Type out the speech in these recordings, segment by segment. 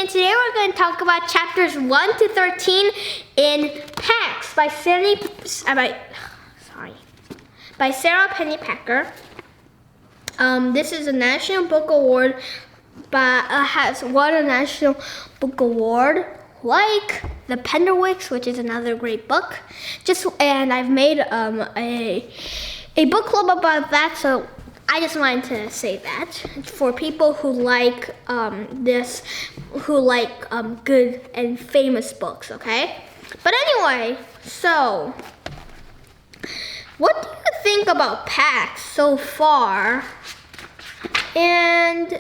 Today we're going to talk about chapters 1 to 13 in Pax by Sarah Pennypacker. This is a National Book Award, but has won a National Book Award, like The Penderwicks, which is another great book. And I've made a book club about that, so I just wanted to say that for people who like good and famous books, okay? But anyway, so what do you think about Pax so far? And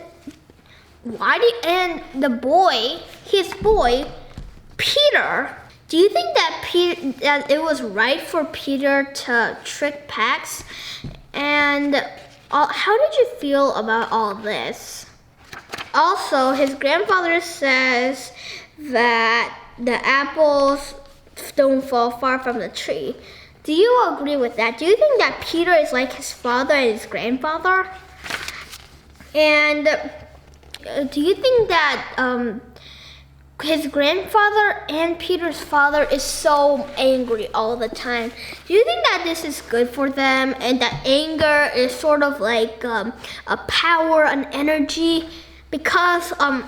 his boy, Peter? Do you think that it was right for Peter to trick Pax? And how did you feel about all this? Also, his grandfather says that the apples don't fall far from the tree. Do you agree with that? Do you think that Peter is like his father and his grandfather? And do you think that his grandfather and Peter's father is so angry all the time? Do you think that this is good for them, and that anger is sort of like a power, an energy? Because I'm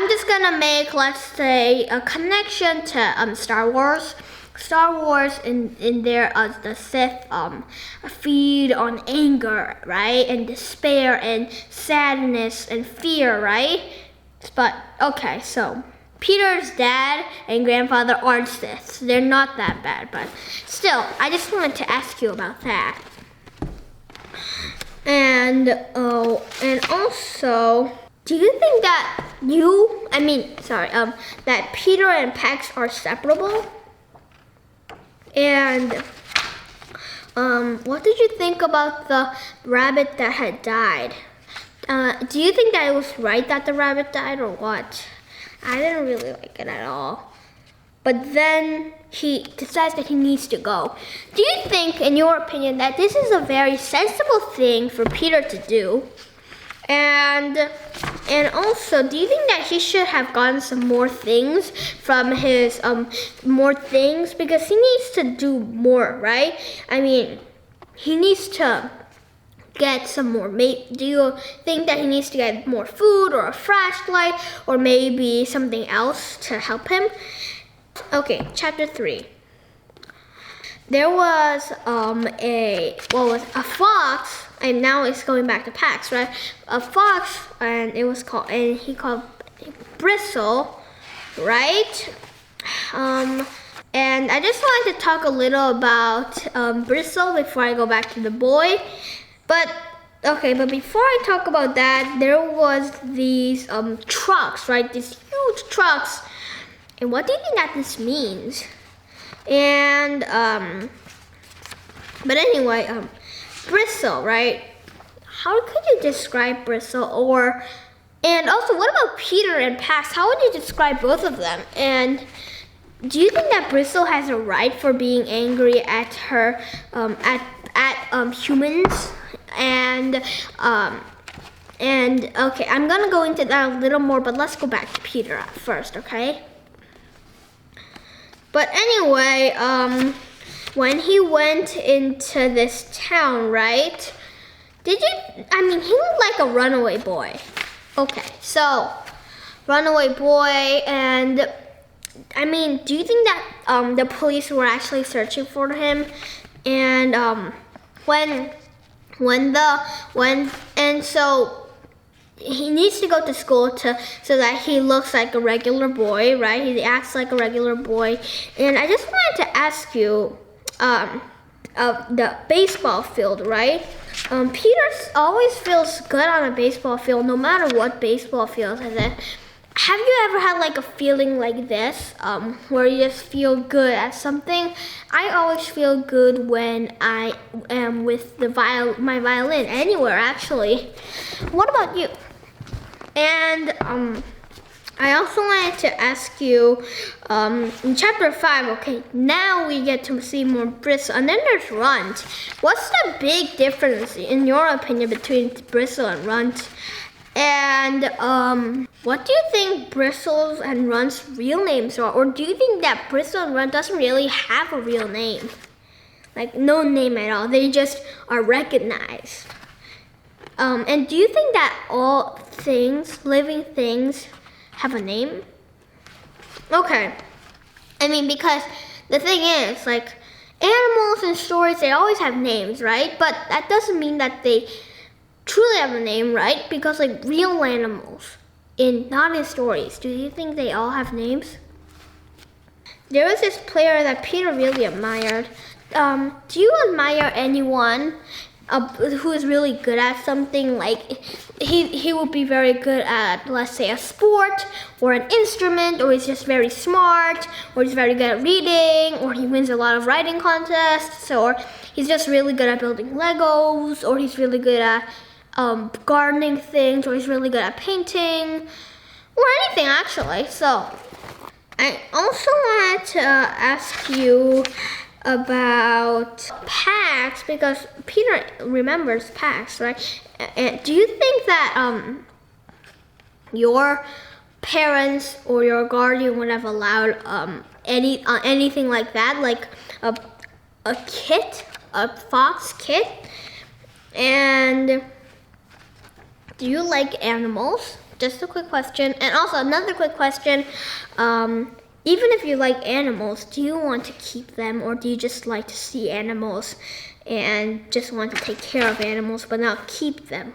just gonna make, let's say, a connection to Star Wars. Star Wars in there, the Sith feed on anger, right? And despair and sadness and fear, right? But okay, so Peter's dad and grandfather aren't Siths. They're not that bad, but still, I just wanted to ask you about that. And also, do you think that that Peter and Pax are separable? And what did you think about the rabbit that had died? Do you think that it was right that the rabbit died, or what? I didn't really like it at all. But then he decides that he needs to go. Do you think, in your opinion, that this is a very sensible thing for Peter to do? And also, do you think that he should have gotten some more things from his because he needs to do more, right? I mean, he needs to get some more. Do you think that he needs to get more food or a flashlight or maybe something else to help him? Okay, chapter 3. There was a fox. And now it's going back to Pax, right? A fox, and he called Bristle, right? And I just wanted to talk a little about Bristle before I go back to the boy. But before I talk about that, there was these trucks, right? These huge trucks. And what do you think that this means? And but anyway, Bristle, right? How could you describe Bristle? And also, what about Peter and Pax? How would you describe both of them? And do you think that Bristle has a right for being angry at her, at humans? And okay, I'm gonna go into that a little more, but let's go back to Peter first, okay? But anyway, when he went into this town, right? He looked like a runaway boy. Okay, so runaway boy, and do you think that the police were actually searching for him? And so he needs to go to school so that he looks like a regular boy, right? He acts like a regular boy. And I just wanted to ask you, the baseball field, right? Peter always feels good on a baseball field, no matter what baseball field is it. Have you ever had like a feeling like this, where you just feel good at something? I always feel good when I am with my violin, anywhere actually. What about you? And I also wanted to ask you, in chapter 5, okay, now we get to see more Bristle, and then there's Runt. What's the big difference, in your opinion, between Bristle and Runt? And what do you think Bristle's and Runt's real names are? Or do you think that Bristle and Runt doesn't really have a real name? Like, no name at all. They just are recognized. And do you think that all things, living things, have a name? Okay. I mean, because the thing is, like, animals in stories, they always have names, right? But that doesn't mean that they truly have a name, right? Because, like, real animals, not in stories, do you think they all have names? There was this player that Peter really admired. Do you admire anyone who is really good at something? Like he will be very good at, let's say, a sport or an instrument, or he's just very smart, or he's very good at reading, or he wins a lot of writing contests, or he's just really good at building Legos, or he's really good at gardening things, or he's really good at painting, or anything actually. So I also wanted to ask you about Pax, because Peter remembers Pax, right? And do you think that your parents or your guardian would have allowed anything like that, like a kit, a fox kit? And do you like animals? Just a quick question. And also another quick question. Even if you like animals, do you want to keep them, or do you just like to see animals and just want to take care of animals but not keep them?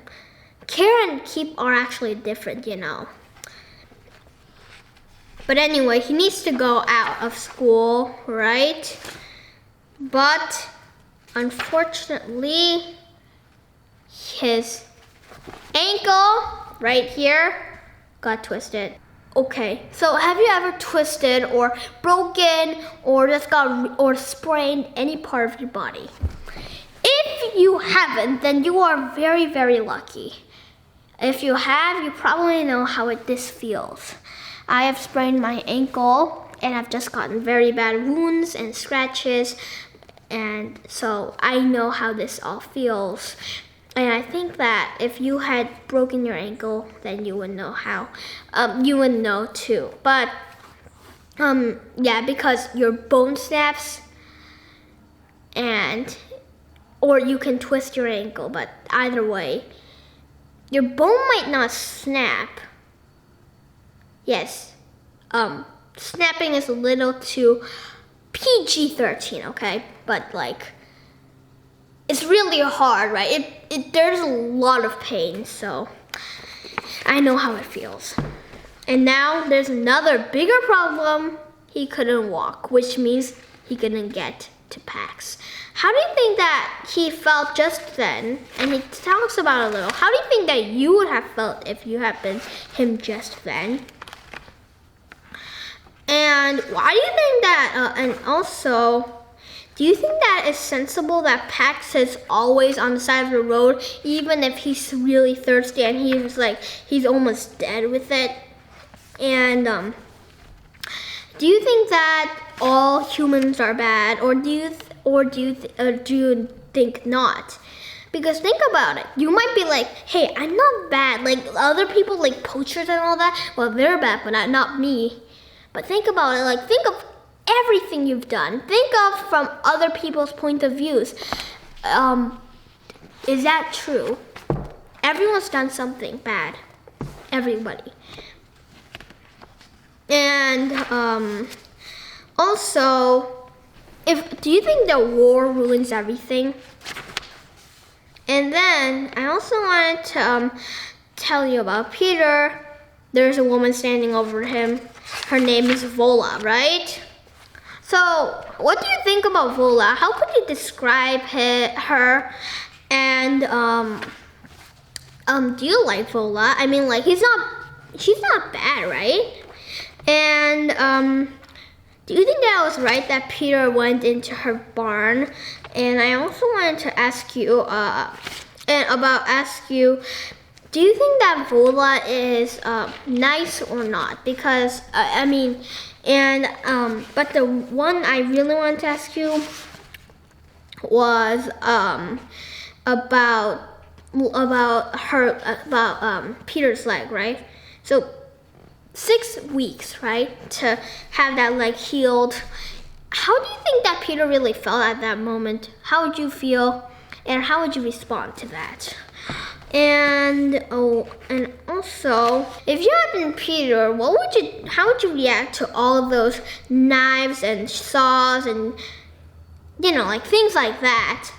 Care and keep are actually different, you know. But anyway, he needs to go out of school, right? But unfortunately, his ankle right here got twisted. Okay, so have you ever twisted or broken or just or sprained any part of your body? If you haven't, then you are very, very lucky. If you have, you probably know how this feels. I have sprained my ankle and I've just gotten very bad wounds and scratches, and so I know how this all feels. And I think that if you had broken your ankle, then you would know how. You would know too. But yeah, because your bone snaps, or you can twist your ankle. But either way, your bone might not snap. Yes, snapping is a little too PG-13, okay? But like, it's really hard, right? There's a lot of pain, so I know how it feels. And now there's another bigger problem. He couldn't walk, which means he couldn't get to Pax. How do you think that he felt just then? And he talks about it a little. How do you think that you would have felt if you had been him just then? And why do you think that, and also, do you think that it's sensible that Pax is always on the side of the road, even if he's really thirsty and he's almost dead with it? And do you think that all humans are bad, or do you think not? Because think about it. You might be like, hey, I'm not bad. Like other people, like poachers and all that, well, they're bad, but not me. But think about it. Like, think of everything you've done. Think of from other people's point of views. Is that true? Everyone's done something bad. Everybody. And also, do you think that war ruins everything? And then I also wanted to tell you about Peter. There's a woman standing over him. Her name is Vola, right? So, what do you think about Vola? How could you describe her? And do you like Vola? I mean, like she's not bad, right? And do you think that I was right that Peter went into her barn? And I also wanted to ask you do you think that Vola is nice or not? Because but the one I really wanted to ask you was about Peter's leg, right? So 6 weeks, right, to have that leg healed. How do you think that Peter really felt at that moment? How would you feel, and how would you respond to that? And also, if you had been Peter, how would you react to all of those knives and saws and like things like that,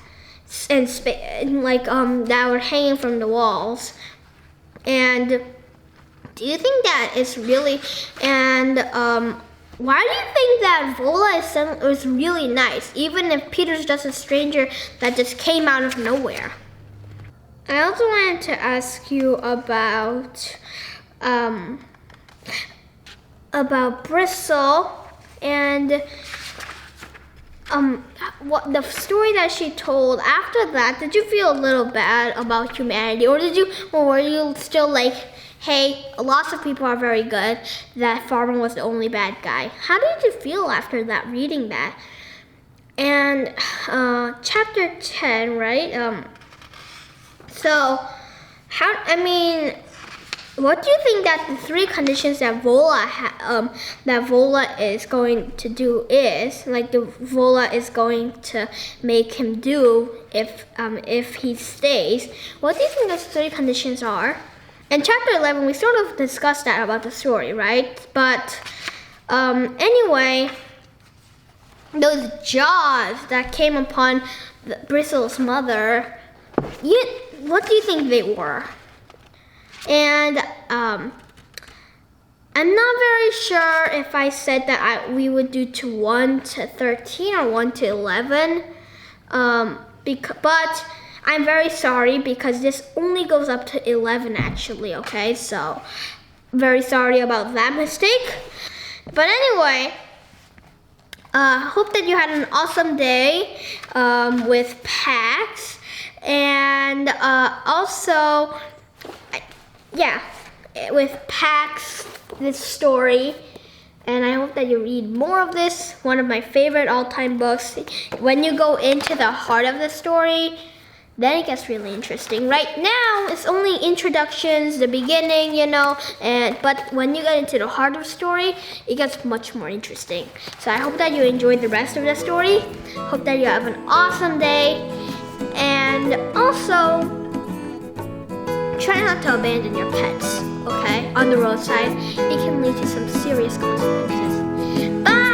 and that were hanging from the walls? And do you think that is really, and why do you think that Vola is really nice, even if Peter's just a stranger that just came out of nowhere? I also wanted to ask you about Bristle and what the story that she told. After that, did you feel a little bad about humanity, or were you still like, hey, lots of people are very good, that Farmer was the only bad guy? How did you feel after that, reading that? And chapter 10, right? So, what do you think that the 3 conditions that Vola is going to do is, Vola is going to make him do if he stays? What do you think those 3 conditions are? In chapter 11, we sort of discussed that about the story, right? But anyway, those jaws that came upon Bristle's mother, what do you think they were? And I'm not very sure if I said that we would do to 1 to 13 or 1 to 11. But I'm very sorry because this only goes up to 11 actually, okay? So, very sorry about that mistake. But anyway, hope that you had an awesome day with Pax. And also, with Pax, this story. And I hope that you read more of this, one of my favorite all-time books. When you go into the heart of the story, then it gets really interesting. Right now, it's only introductions, the beginning, but when you get into the heart of the story, it gets much more interesting. So I hope that you enjoyed the rest of the story. Hope that you have an awesome day. And also, try not to abandon your pets, okay, on the roadside. It can lead to some serious consequences. Bye!